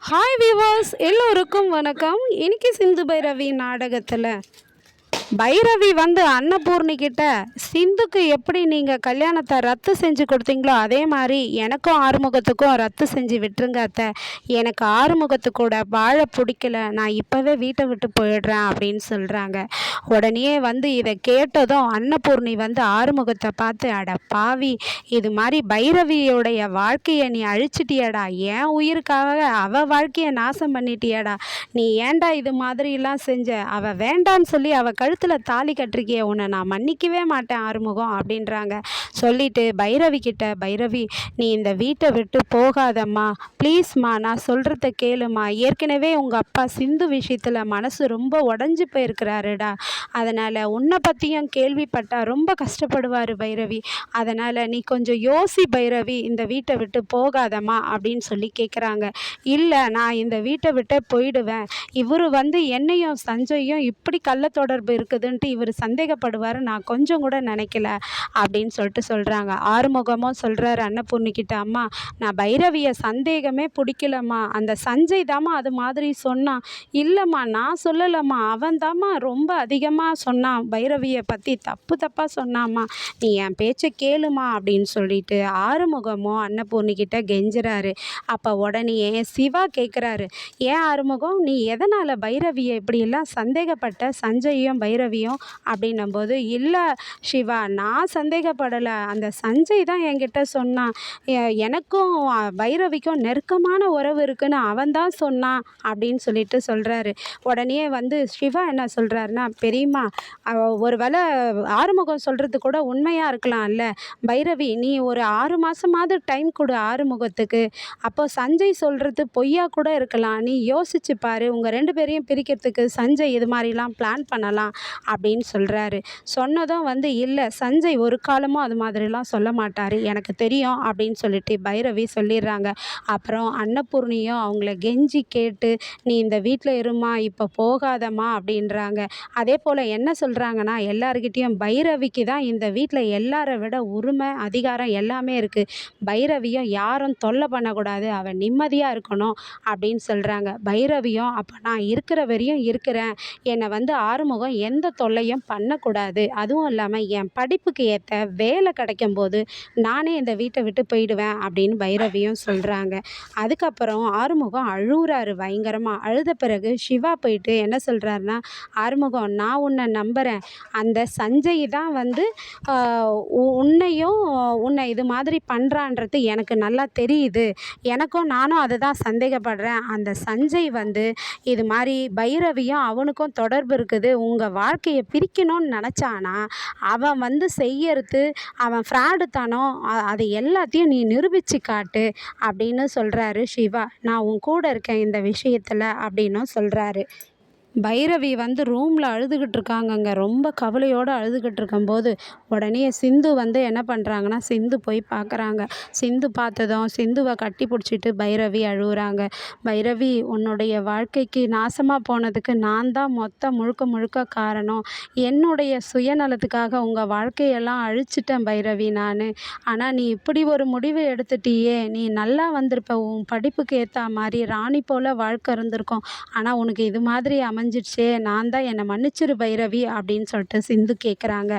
Hi viewers, எல்லோருக்கும் வணக்கம். இன்னைக்கு சிந்து பைரவி நாடகத்தில் பைரவி வந்து அன்னபூர்ணி கிட்ட சிந்துக்கு எப்படி நீங்கள் கல்யாணத்தை ரத்து செஞ்சு கொடுத்தீங்களோ அதே மாதிரி எனக்கும் ஆறுமுகத்துக்கும் ரத்து செஞ்சு விட்டுருங்க அத்தை. எனக்கு ஆறுமுகத்து கூட வாழ பிடிக்கல, நான் இப்போவே வீட்டை விட்டு போயிடுறேன் அப்படின்னு சொல்கிறாங்க. உடனே வந்து இதை கேட்டதும் அன்னபூர்ணி வந்து ஆறுமுகத்தை பார்த்து, அட பாவி, இது மாதிரி பைரவியோடைய வாழ்க்கையை நீ அழிச்சிட்டியடா, ஏன் உயிருக்காக அவள் வாழ்க்கையை நாசம் பண்ணிட்டியடா, நீ ஏன்டா இது மாதிரிலாம் செஞ்ச, அவள் வேண்டான்னு சொல்லி அவள் கழுத்தில் தாலி கட்டிருக்கிய, உன்னை நான் மன்னிக்கவே மாட்டேன் ஆறுமுகம் அப்படின்றாங்க. சொல்லிட்டு பைரவி கிட்ட, பைரவி நீ இந்த வீட்டை விட்டு போகாதம்மா, ப்ளீஸ்மா, நான் சொல்கிறத கேளுமா, ஏற்கனவே உங்கள் அப்பா சிந்து விஷயத்தில் மனசு ரொம்ப உடஞ்சி போயிருக்கிறாருடா, அதனால் உன்னை பற்றியும் கேள்விப்பட்டா ரொம்ப கஷ்டப்படுவார் பைரவி, அதனால் நீ கொஞ்சம் யோசி பைரவி, இந்த வீட்டை விட்டு போகாதம்மா அப்படின்னு சொல்லி கேட்குறாங்க. இல்லை, நான் இந்த வீட்டை விட்டே போயிடுவேன், இவர் வந்து என்னையும் சஞ்சயும் இப்படி கள்ள தொடர்பு இருக்குதுன்ட்டு இவர் சந்தேகப்படுவார், நான் கொஞ்சம் கூட நினைக்கல அப்படின்னு சொல்லிட்டு சொல்கிறாங்க. ஆறுமுகமும் சொல்கிறாரு அன்னபூர்ணிக்கிட்ட, அம்மா நான் பைரவியை சந்தேகமே பிடிக்கலம்மா, அந்த சஞ்சய் தாம்மா அது மாதிரி சொன்னான். இல்லைம்மா, நான் சொல்லலைம்மா, அவன் தாம்மா ரொம்ப அதிகமாக சொன்னான், பைரவியை பற்றி தப்பாக சொன்னாம்மா, நீ என் பேச்சை கேளுமா அப்படின்னு சொல்லிட்டு ஆறுமுகமும் அன்னபூர்ணிக்கிட்ட கெஞ்சுறாரு. அப்போ உடனே சிவா கேட்குறாரு, ஏன் ஆறுமுகம், நீ எதனால் பைரவியை இப்படியெல்லாம் சந்தேகப்பட்ட, சஞ்சயும் பைரவியும் அப்படின்னும்போது, இல்லை சிவா, நான் சந்தேகப்படலை, அந்த சஞ்சய் தான் என்கிட்ட சொன்னான், எனக்கும் பைரவிக்கும் நெருக்கமான உறவு இருக்குன்னு அவன் தான் சொன்னான் அப்படின்னு சொல்லிட்டு சொல்கிறாரு. உடனே வந்து சிவா என்ன சொல்கிறாருன்னா, பெரியம்மா, ஒரு வேளை ஆறுமுகம் சொல்கிறது கூட உண்மையாக இருக்கலாம்ல, பைரவி நீ ஒரு 6 மாதமாவது டைம் கொடு ஆறுமுகத்துக்கு, அப்போ சஞ்சய் சொல்கிறது பொய்யா கூட இருக்கலாம், நீ யோசிச்சு பாரு, உங்கள் 2 பேரையும் பிரிக்கிறதுக்கு சஞ்சய் இது மாதிரிலாம் பிளான் பண்ணலாம் அப்படின்னு சொல்கிறாரு. சொன்னதும் வந்து, இல்லை சஞ்சய் ஒரு காலமும் அது மாதிரிலாம் சொல்ல மாட்டார், எனக்கு தெரியும் அப்படின்னு சொல்லிட்டு பைரவி சொல்லிடுறாங்க. அப்புறம் அன்னபூர்ணியும் அவங்கள கெஞ்சி கேட்டு, நீ இந்த வீட்டில் இருமா, இப்போ போகாதம்மா அப்படின்றாங்க. அதே போல் என்ன சொல்கிறாங்கன்னா, எல்லாருக்கிட்டேயும் பைரவிக்கு தான் இந்த வீட்டில் எல்லாரை விட உரிமை அதிகாரம் எல்லாமே இருக்குது, பைரவியும் யாரும் தொல்லை பண்ணக்கூடாது, அவன் நிம்மதியாக இருக்கணும் அப்படின்னு சொல்கிறாங்க. பைரவியும், அப்போ நான் இருக்கிற வரையும் இருக்கிறேன், என்னை வந்து ஆறுமுகம் எந்த தொல்லையும் பண்ணக்கூடாது, அதுவும் இல்லாமல் என் படிப்புக்கு ஏற்ற வேலை கிடைக்கும்போது நானே இந்த வீட்டை விட்டு போயிடுவேன் அப்படின்னு பைரவியும் சொல்கிறாங்க. அதுக்கப்புறம் ஆறுமுகம் அழுகுறாரு பயங்கரமாக. அழுத பிறகு சிவா போயிட்டு என்ன சொல்கிறாருன்னா, ஆறுமுகம், நான் உன்னை நம்புகிறேன், அந்த சஞ்சய் தான் வந்து உன்னை இது மாதிரி பண்ணுறான்றது எனக்கு நல்லா தெரியுது, நானும் அதை தான் சந்தேகப்படுறேன், அந்த சஞ்சய் வந்து இது மாதிரி பைரவியும் அவனுக்கும் தொடர்பு இருக்குது, உங்கள் வாழ்க்கையை பிரிக்கணும்னு நினச்சானா அவன் வந்து செய்யறது, அவன் ஃப்ராடு தானோ, அது எல்லாத்தையும் நீ நிரூபித்து காட்டு அப்படின்னு சொல்கிறாரு சிவா, நான் உன் கூட இருக்கேன் இந்த விஷயத்தில் அப்படின்னும் சொல்கிறாரு. பைரவி வந்து ரூமில் அழுதுகிட்டு இருக்காங்கங்க, ரொம்ப கவலையோடு அழுதுகிட்டு இருக்கும்போது உடனே சிந்து வந்து என்ன பண்ணுறாங்கன்னா, சிந்து போய் பார்க்குறாங்க. சிந்து பார்த்ததும் சிந்துவை கட்டி பிடிச்சிட்டு பைரவி அழுகுறாங்க. பைரவி, உன்னுடைய வாழ்க்கைக்கு நாசமாக போனதுக்கு நான் தான் முழுக்க முழுக்க காரணம், என்னுடைய சுயநலத்துக்காக உங்கள் வாழ்க்கையெல்லாம் அழிச்சிட்டேன் பைரவி நான், ஆனால் நீ இப்படி ஒரு முடிவு எடுத்துட்டியே, நீ நல்லா வந்திருப்ப, உன் படிப்புக்கு ஏற்ற மாதிரி ராணி போல் வாழ்க்கை இருந்திருக்கும், ஆனால் உனக்கு இது மாதிரி அமைஞ்சிடுச்சே, நான் தான், என்னை மன்னிச்சிரு பைரவி அப்படின்னு சொல்லிட்டு சிந்து கேட்குறாங்க.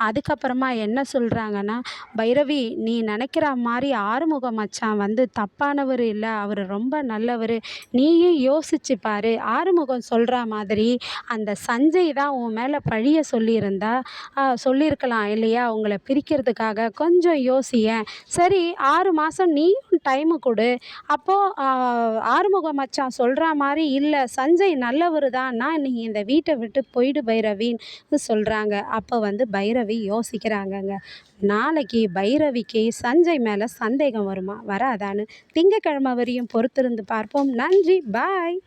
அதுக்கப்புறமா என்ன சொல்கிறாங்கன்னா, பைரவி நீ நினைக்கிற மாதிரி ஆறுமுக மச்சான் வந்து தப்பானவர் இல்லை, அவர் ரொம்ப நல்லவர், நீயும் யோசிச்சு பாரு, ஆறுமுகம் சொல்கிற மாதிரி அந்த சஞ்சய் தான் உன் மேலே பழிய சொல்லியிருக்கலாம் இல்லையா, உங்களை பிரிக்கிறதுக்காக, கொஞ்சம் யோசியேன், சரி 6 மாதம் நீயும் டைமு கொடு, அப்போது ஆறுமுக மச்சான் சொல்கிற மாதிரி இல்லை சஞ்சய் நல்லவர் தான், நீங்கள் இந்த வீட்டை விட்டு போயிடு பைரவின்னு சொல்கிறாங்க. அப்போ வந்து பைரவி யோசிக்கிறாங்கங்க, நாளைக்கு பைரவிக்கு சஞ்சய் மேலே சந்தேகம் வருமா வராதான்னு திங்கக்கிழமை வரையும் பொறுத்திருந்து பார்ப்போம். நன்றி, பாய்.